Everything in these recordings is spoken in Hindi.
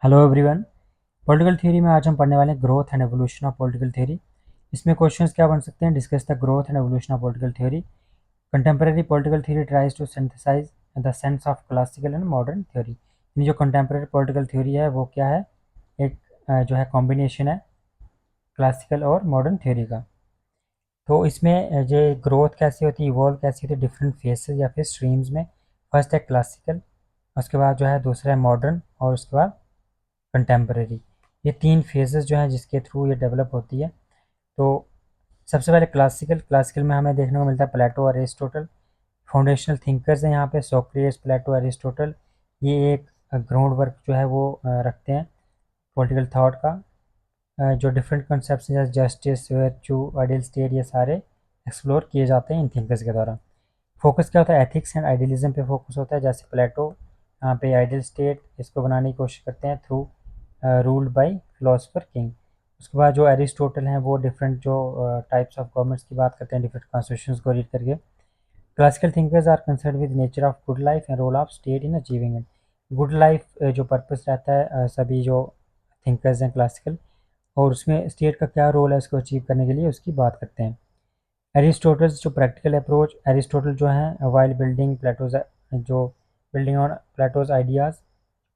Hello everyone. पॉलिटिकल थ्योरी में आज हम पढ़ने वाले हैं growth and evolution of political theory. इसमें क्वेश्चंस क्या बन सकते हैं? Discuss the growth and evolution of political theory. Contemporary political theory tries to synthesise the sense of classical and modern theory. यानी जो कंटेम्प्रेरी पॉलिटिकल थ्योरी है वो क्या है? एक जो है कॉम्बिनेशन है क्लासिकल और मॉडर्न थ्योरी का। तो इसमें जो ग्रोथ कैसी होती है, इवॉल्व कैसी होती है डिफरेंट फेसेस या फिर स्ट्रीम्स में। फर्स्ट है क्लासिकल, उसके बाद जो है दूसरा है मॉडर्न और उसके बाद कंटेम्प्रेरी। ये तीन फेजेस जो हैं जिसके थ्रू ये डेवलप होती है। तो सबसे पहले क्लासिकल। क्लासिकल में हमें देखने को मिलता है प्लेटो और एरिस्टोटल फाउंडेशनल थिंकर्स हैं यहाँ पे। सोक्रेटिस, प्लेटो, एरिस्टोटल ये एक ग्राउंड वर्क जो है वो रखते हैं पॉलिटिकल थॉट का। जो डिफरेंट कॉन्सेप्ट्स हैं जैसे जस्टिस, वर्च्यू, आइडियल स्टेट, ये सारे एक्सप्लोर किए जाते हैं इन थिंकर्स के द्वारा। फोकस क्या होता है? एथिक्स एंड आइडियलिज्म पे फोकस होता है। जैसे प्लेटो यहाँ पे आइडियल स्टेट इसको बनाने की कोशिश करते हैं through ruled by philosopher king. उसके बाद जो एरिस्टोटल हैं वो डिफरेंट जो टाइप्स ऑफ गवर्नमेंट्स की बात करते हैं डिफरेंट कॉन्स्टिट्यूशंस को रीड करके। Classical thinkers are concern with nature of good life and role of state in achieving it. Good life जो पर्पस रहता है सभी जो थिंकर्स हैं क्लासिकल, और उसमें स्टेट का क्या रोल है उसको अचीव करने के लिए उसकी बात करते हैं। एरिस्टोटल्स जो प्रैक्टिकल अप्रोच, एरिस्टोटल जो है वाइल बिल्डिंग प्लेटोज, जो बिल्डिंग ऑन प्लेटोज आइडियाज़,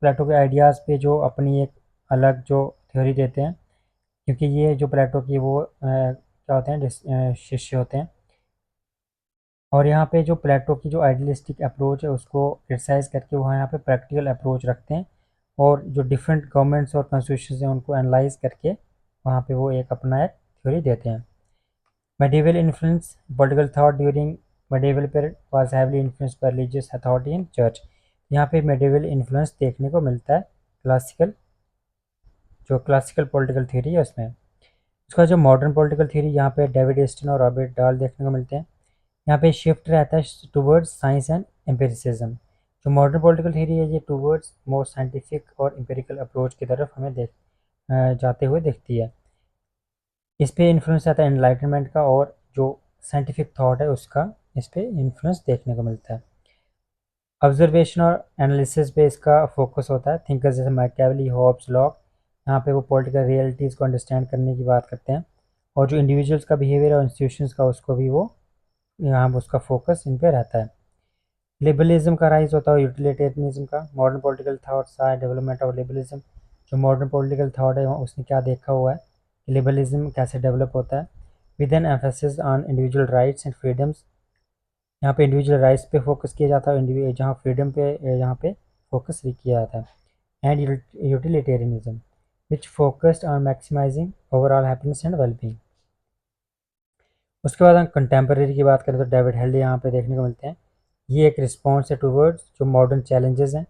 प्लेटो के आइडियाज़ पे जो अपनी एक अलग जो थ्योरी देते हैं, क्योंकि ये जो प्लेटो की वो क्या होते हैं शिष्य होते हैं। और यहाँ पे जो प्लेटो की जो आइडियलिस्टिक अप्रोच है उसको क्रिटिसाइज़ करके वो यहाँ पे प्रैक्टिकल अप्रोच रखते हैं, और जो डिफरेंट गवर्नमेंट्स और कॉन्स्टिट्यूशन हैं उनको एनालाइज करके वहाँ पे वो एक अपना एक थ्योरी देते हैं। Medieval influence political thought during medieval period was heavily influenced by religious authority and church। यहाँ पे medieval influence देखने को मिलता है क्लासिकल, जो क्लासिकल पॉलिटिकल थ्योरी है उसमें। उसका जो मॉडर्न पॉलिटिकल थ्योरी यहाँ पे डेविड ईस्टन और रॉबर्ट डाल देखने को मिलते हैं। यहाँ पे शिफ्ट रहता है टूवर्ड्स साइंस एंड एम्पिरिसिज्म। जो मॉडर्न पॉलिटिकल थ्योरी है ये टूवर्ड्स मोर साइंटिफिक और एम्पिरिकल अप्रोच की तरफ हमें जाते हुए दिखती है। इस पे इन्फ्लुएंस आता है एनलाइटनमेंट का, और जो साइंटिफिक थॉट है उसका इस पे इन्फ्लुएंस देखने को मिलता है। ऑब्जर्वेशन और एनालिसिस पे इसका फोकस होता है। थिंकर्स जैसे मैकियावेली, होब्स, लॉक यहाँ पे वो पॉलिटिकल रियलिटीज़ को अंडरस्टैंड करने की बात करते हैं, और जो इंडिविजुअल्स का बिहेवियर और इंस्टीट्यूशंस का उसको भी वो यहाँ उसका फोकस इन पे रहता है। लिबरलिज्म का राइज होता है, यूटिलिटेरियनिज्म का। Modern political thoughts are development of liberalism. जो मॉडर्न पॉलिटिकल थॉट है उसने क्या देखा हुआ है कि लिबरलिज्म कैसे डेवलप होता है, with N emphasis on individual rights and freedoms. यहाँ पे इंडिविजुअल राइट्स पे फोकस किया जाता है, जहाँ फ्रीडम पे यहाँ पे फोकस किया जाता है। And utilitarianism which focused on maximising overall happiness and wellbeing. उसके बाद हम कंटेम्प्रेरी की बात करें तो डेविड हेल्डी यहाँ पे देखने को मिलते हैं। ये एक रिस्पॉन्स है टूवर्ड्स जो मॉडर्न चैलेंजेस हैं।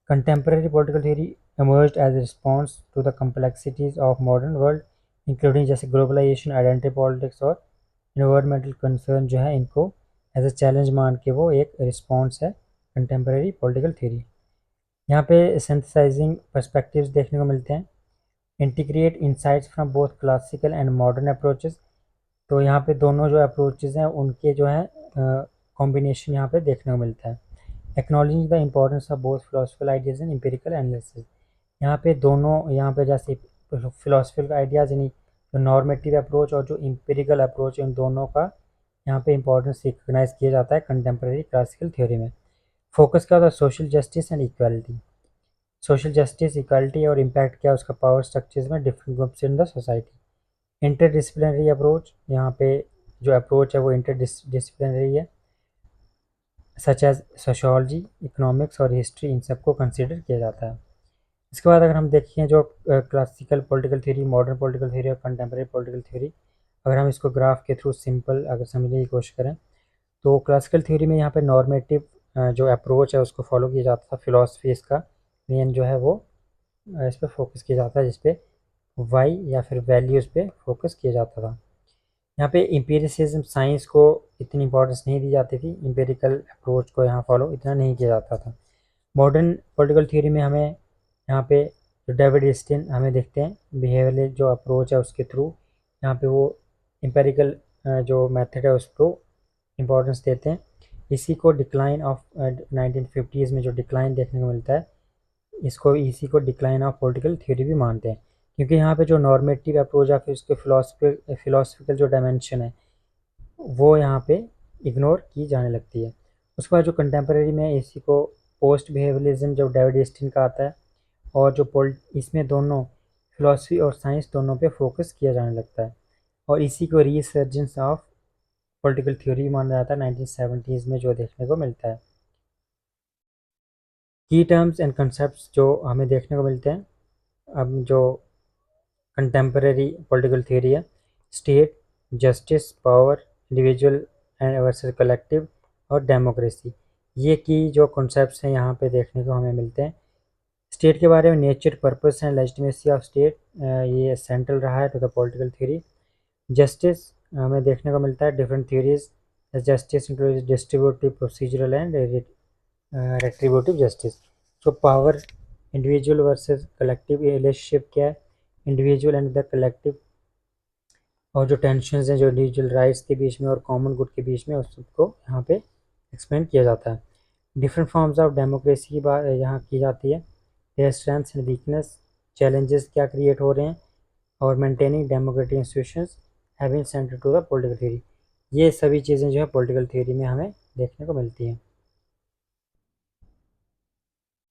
Contemporary political theory emerged as a response to the complexities of modern world, including जैसे ग्लोबलाइजेशन, आइडेंटिटी पॉलिटिक्स और इन्वायरमेंटल कंसर्न जो है इनको एज ए चैलेंज मान के वो एक रिस्पॉन्स है कंटेम्प्रेरी पॉलिटिकल थ्योरी। यहाँ पे सिंथेसाइजिंग पर्सपेक्टिव्स देखने को मिलते हैं। Integrate insights from both classical and modern approaches. तो यहाँ पे दोनों जो अप्रोचेस हैं उनके जो है कॉम्बिनेशन यहाँ पे देखने को मिलता है। Acknowledging the importance of both philosophical ideas and empirical analysis. यहाँ पे दोनों, यहाँ पे जैसे फिलोसफिकल आइडियाज़ यानी जो नॉर्मेटिव अप्रोच और जो एम्पिरिकल अप्रोच इन दोनों का यहाँ पे इंपॉर्टेंस रिकग्नाइज किया जाता है कंटेम्प्रेरी क्लासिकल थ्योरी में। फोकस क्या होता है? Social justice and equality. Social justice, equality और इम्पैक्ट क्या है उसका पावर स्ट्रक्चर्स में different groups in the society. Interdisciplinary approach, यहाँ पे जो अप्रोच है वो इंटरडिसिप्लिनरी है, सच एज सोशोलॉजी, इकोनॉमिक्स और हिस्ट्री, इन सबको कंसिडर किया जाता है। इसके बाद अगर हम देखें जो classical political theory, modern political theory और कंटेम्प्रेरी पॉलिटिकल थ्योरी, अगर हम इसको ग्राफ के थ्रू सिंपल अगर समझने की कोशिश करें तो क्लासिकल थ्योरी में यहाँ पे नॉर्मेटिव जो अप्रोच है उसको फॉलो किया जाता था। फिलॉसफी इसका मेन जो है वो इस पर फोकस किया जाता है, जिस पे वाई या फिर वैल्यूज़ पे फोकस किया जाता था। यहाँ पे एम्पिरिसिज्म, साइंस को इतनी इंपॉर्टेंस नहीं दी जाती थी, एम्पिरिकल अप्रोच को यहाँ फॉलो इतना नहीं किया जाता था। मॉडर्न पॉलिटिकल थ्योरी में हमें यहाँ पे जो डेविड ईस्टन हमें देखते हैं बिहेवियरल जो अप्रोच है उसके थ्रू यहाँ पे वो एम्पेरिकल जो मेथड है उसको इम्पोर्टेंस देते हैं। इसी को डिक्लाइन ऑफ 1950s में जो डिक्लाइन देखने को मिलता है इसको इसी को डिक्लाइन ऑफ पॉलिटिकल थ्योरी भी मानते हैं, क्योंकि यहाँ पे जो नॉर्मेटिव अप्रोच या फिर उसके फिलोसफिकल जो डायमेंशन है वो यहाँ पे इग्नोर की जाने लगती है। उसके बाद जो कंटेम्प्रेरी में इसी को पोस्ट बिहेवियरिज्म जो डेविड ईस्टिन का आता है, और जो इसमें दोनों फिलॉसफी और साइंस दोनों पे फोकस किया जाने लगता है, और इसी को रीसर्जेंस ऑफ पॉलिटिकल थ्योरी माना जाता है 1970s में जो देखने को मिलता है। की टर्म्स एंड कंसेप्ट जो हमें देखने को मिलते हैं अब जो कंटेम्प्रेरी पॉलिटिकल थ्योरी है, state, justice, power, individual and versus collective और डेमोक्रेसी, ये की जो कॉन्सेप्ट्स हैं यहाँ पे देखने को हमें मिलते हैं। स्टेट के बारे में nature, purpose and legitimacy of state, ये सेंट्रल रहा है to the political theory. Justice हमें देखने को मिलता है different theories, justice includes distributive, procedural and retributive justice. जो power, individual versus collective relationship क्या है, इंडिविजुअल एंड द कलेक्टिव, और जो टेंशन्स हैं जो इंडिविजुअल राइट्स के बीच में और कॉमन गुड के बीच में, उस सबको यहाँ पे एक्सप्लेन किया जाता है। डिफरेंट फॉर्म्स ऑफ डेमोक्रेसी की बात यहाँ की जाती है, their strengths and weakness, challenges क्या क्रिएट हो रहे हैं, और maintaining democratic institutions have been central to the political theory. ये सभी चीज़ें जो है पॉलिटिकल थ्योरी में हमें देखने को मिलती हैं।